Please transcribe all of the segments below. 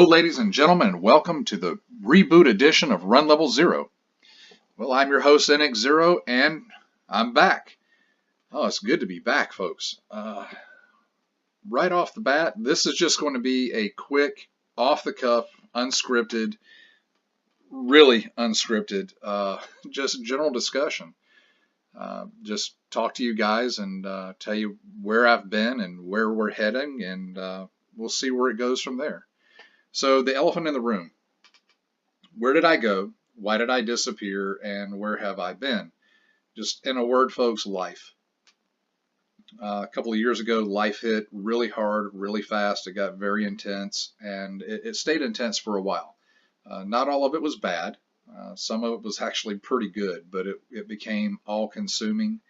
Hello, ladies and gentlemen, and welcome to the Reboot edition of Run Level Zer0. Well, I'm your host, NX0, and I'm back. Oh, it's good to be back, folks. Right off the bat, this is just going to be a quick, off-the-cuff, unscripted, really unscripted, just general discussion. Just talk to you guys and tell you where I've been and where we're heading, and we'll see where it goes from there. So the elephant in the room. Where did I go? Why did I disappear? And where have I been? Just in a word, folks, life. A couple of years ago, life hit really hard, really fast. It got very intense, and it stayed intense for a while. Not all of it was bad. Some of it was actually pretty good, but it became all-consuming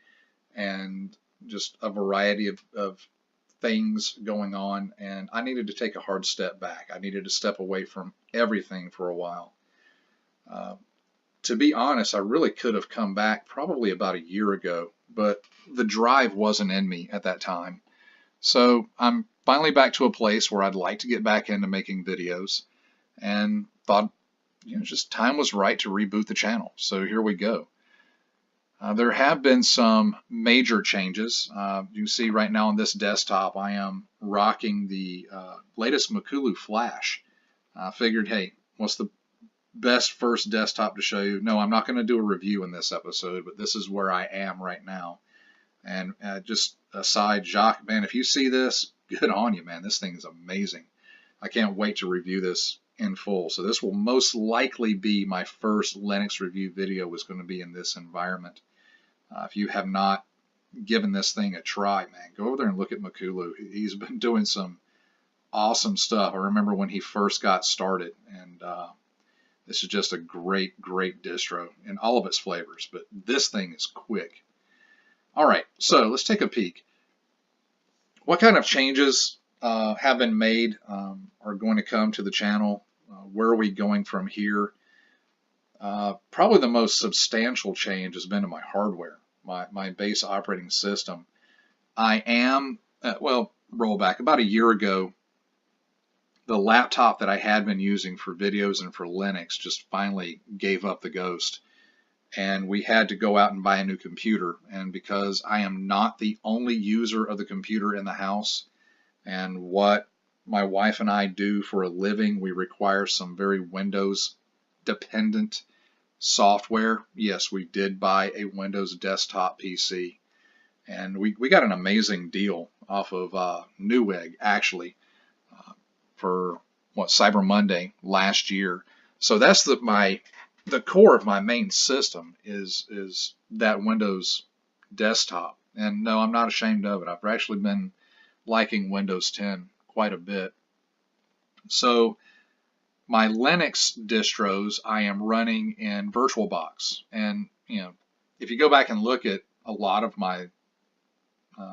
and just a variety of things going on, and I needed to take a hard step back. I needed to step away from everything for a while. To be honest, I really could have come back probably about a year ago, but the drive wasn't in me at that time. So I'm finally back to a place where I'd like to get back into making videos, and thought, just time was right to reboot the channel. So here we go. There have been some major changes. You can see right now on this desktop, I am rocking the latest Makulu Flash. I figured, hey, what's the best first desktop to show you? No, I'm not going to do a review in this episode, but this is where I am right now. And just aside, Jacques, man, if you see this, good on you, man. This thing is amazing. I can't wait to review this in full. So this will most likely be my first Linux review video, is going to be in this environment. If you have not given this thing a try, man, go over there and look at Makulu. He's been doing some awesome stuff. I remember when he first got started, and this is just a great, great distro in all of its flavors, but this thing is quick. All right, so let's take a peek. What kind of changes have been made, are going to come to the channel? Where are we going from here? Probably the most substantial change has been to my hardware, my base operating system. I am, well, roll back about a year ago, the laptop that I had been using for videos and for Linux just finally gave up the ghost, and we had to go out and buy a new computer. And because I am not the only user of the computer in the house, and what my wife and I do for a living, we require some very Windows dependent software. Yes, we did buy a Windows desktop PC, and we got an amazing deal off of Newegg, actually, for what, Cyber Monday last year. So that's the core of my main system is that Windows desktop. And no, I'm not ashamed of it. I've actually been liking Windows 10 quite a bit. So my Linux distros I am running in VirtualBox, and if you go back and look at a lot of my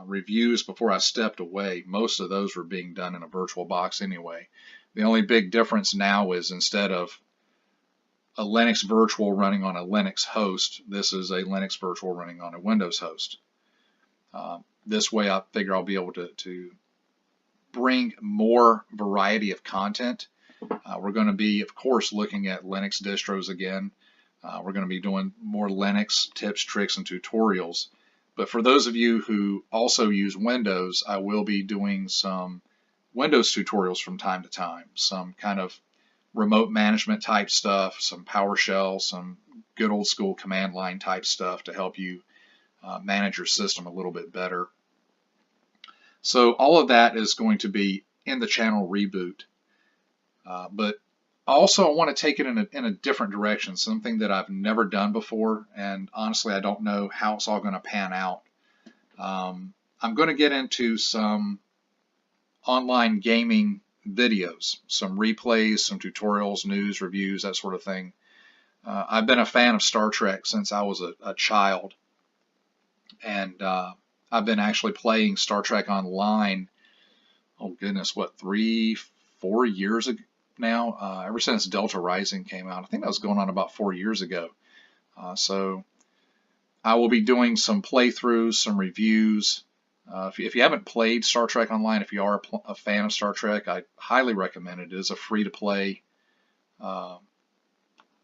reviews before I stepped away, most of those were being done in a VirtualBox anyway. The only big difference now is instead of a Linux virtual running on a Linux host, this is a Linux virtual running on a Windows host. This way I figure I'll be able to bring more variety of content. We're going to be, of course, looking at Linux distros again. We're going to be doing more Linux tips, tricks, and tutorials. But for those of you who also use Windows, I will be doing some Windows tutorials from time to time. Some kind of remote management type stuff, some PowerShell, some good old school command line type stuff to help you manage your system a little bit better. So all of that is going to be in the channel Reboot. But also I want to take it in a different direction, something that I've never done before, and honestly I don't know how it's all going to pan out. I'm going to get into some online gaming videos, some replays, some tutorials, news, reviews, that sort of thing. I've been a fan of Star Trek since I was a child, and I've been actually playing Star Trek Online, oh goodness, what, 3-4 years ago now, ever since Delta Rising came out. I think that was going on about 4 years ago. So I will be doing some playthroughs, some reviews, If you haven't played Star Trek Online, if you are a fan of Star Trek, I highly recommend it. It is a free-to-play uh,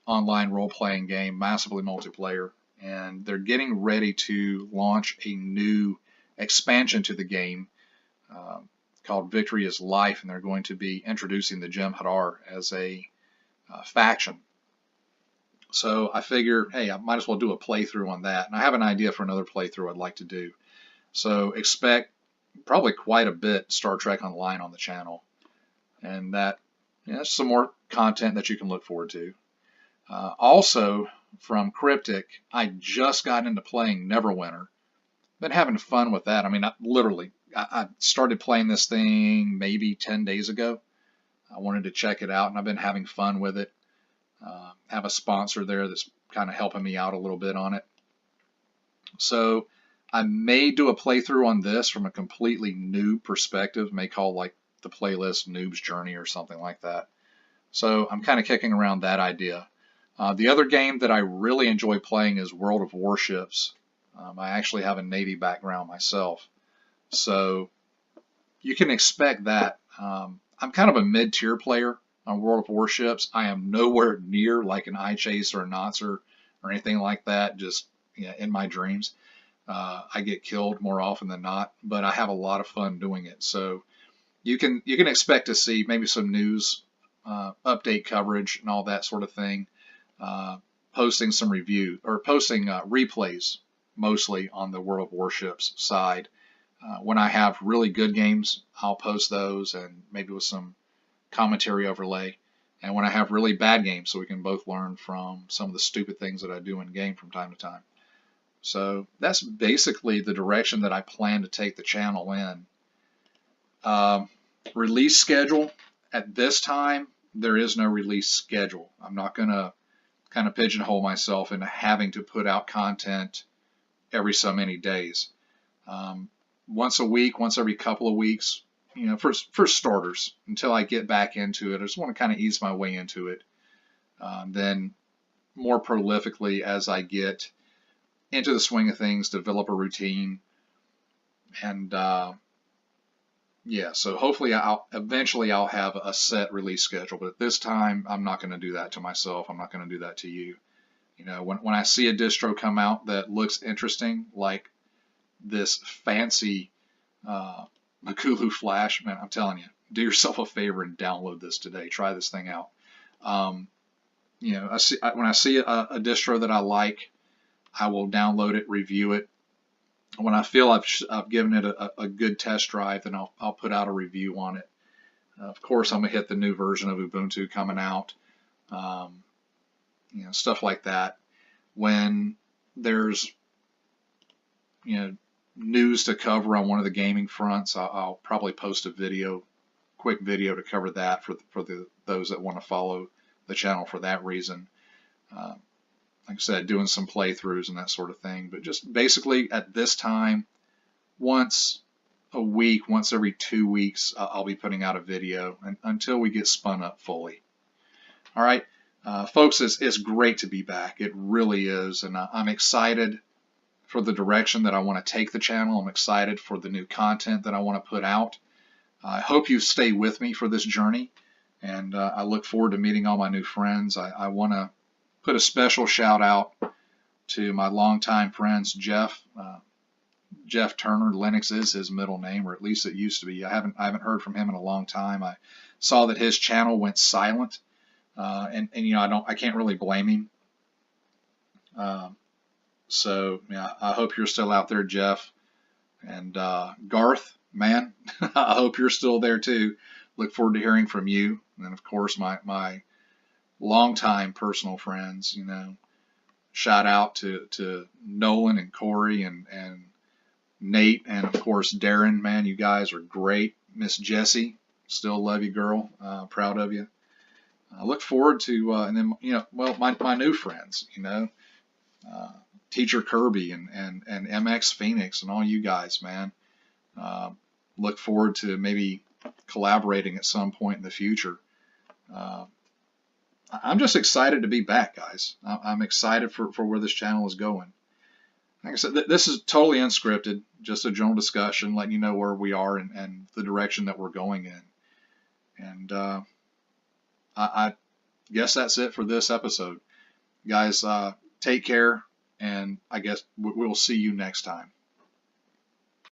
online role-playing game, massively multiplayer, and they're getting ready to launch a new expansion to the game called Victory is Life, and they're going to be introducing the Jem'Hadar as a faction. So I figure, hey, I might as well do a playthrough on that, and I have an idea for another playthrough I'd like to do. So expect probably quite a bit Star Trek Online on the channel, and that's some more content that you can look forward to. Also, from Cryptic, I just got into playing Neverwinter. Been having fun with that. I mean, I started playing this thing maybe 10 days ago. I wanted to check it out, and I've been having fun with it. Have a sponsor there that's kind of helping me out a little bit on it. So I may do a playthrough on this from a completely new perspective, may call like the playlist Noob's Journey or something like that. So I'm kind of kicking around that idea. The other game that I really enjoy playing is World of Warships. I actually have a Navy background myself, so you can expect that. I'm kind of a mid-tier player on World of Warships. I am nowhere near like an iChase or a Notzer or anything like that, just in my dreams. I get killed more often than not, but I have a lot of fun doing it. So you can expect to see maybe some news, update coverage, and all that sort of thing. Posting some posting replays mostly on the World of Warships side. When I have really good games, I'll post those and maybe with some commentary overlay. And when I have really bad games, so we can both learn from some of the stupid things that I do in game from time to time. So that's basically the direction that I plan to take the channel in. Release schedule. At this time, there is no release schedule. I'm not going to kind of pigeonhole myself into having to put out content every so many days. Once a week, once every couple of weeks, for starters, until I get back into it. I just want to kind of ease my way into it. Then more prolifically as I get into the swing of things, develop a routine, and so hopefully eventually I'll have a set release schedule. But at this time, I'm not going to do that to myself. I'm not going to do that to you. When I see a distro come out that looks interesting, like this fancy Makulu Flash, man, I'm telling you, do yourself a favor and download this today. Try this thing out. When I see a distro that I like, I will download it, review it. When I feel I've given it a good test drive, then I'll put out a review on it. Of course, I'm gonna hit the new version of Ubuntu coming out. Stuff like that. When there's news to cover on one of the gaming fronts, I'll probably post a quick video to cover that for those that want to follow the channel for that reason. Like I said, doing some playthroughs and that sort of thing. But just basically at this time, once a week, once every 2 weeks, I'll be putting out a video until we get spun up fully. All right, folks, it's great to be back. It really is, and I'm excited for the direction that I want to take the channel. I'm excited for the new content that I want to put out. I hope you stay with me for this journey, and I look forward to meeting all my new friends. I want to put a special shout out to my longtime friends, Jeff Turner. Linux is his middle name, or at least it used to be. I haven't heard from him in a long time. I saw that his channel went silent, and I can't really blame him. So yeah, I hope you're still out there, Jeff. And Garth, man, I hope you're still there too. Look forward to hearing from you. And then of course my longtime personal friends, shout out to Nolan and Corey and Nate, and of course Darren. Man, you guys are great. Miss Jessie, still love you, girl. Proud of you. I look forward to and then my new friends, Teacher Kirby and MX Phoenix and all you guys, man. Look forward to maybe collaborating at some point in the future. I'm just excited to be back, guys. I'm excited for where this channel is going. Like I said, this is totally unscripted, just a general discussion, letting you know where we are and the direction that we're going in. And I guess that's it for this episode. Guys, take care, and I guess we'll see you next time.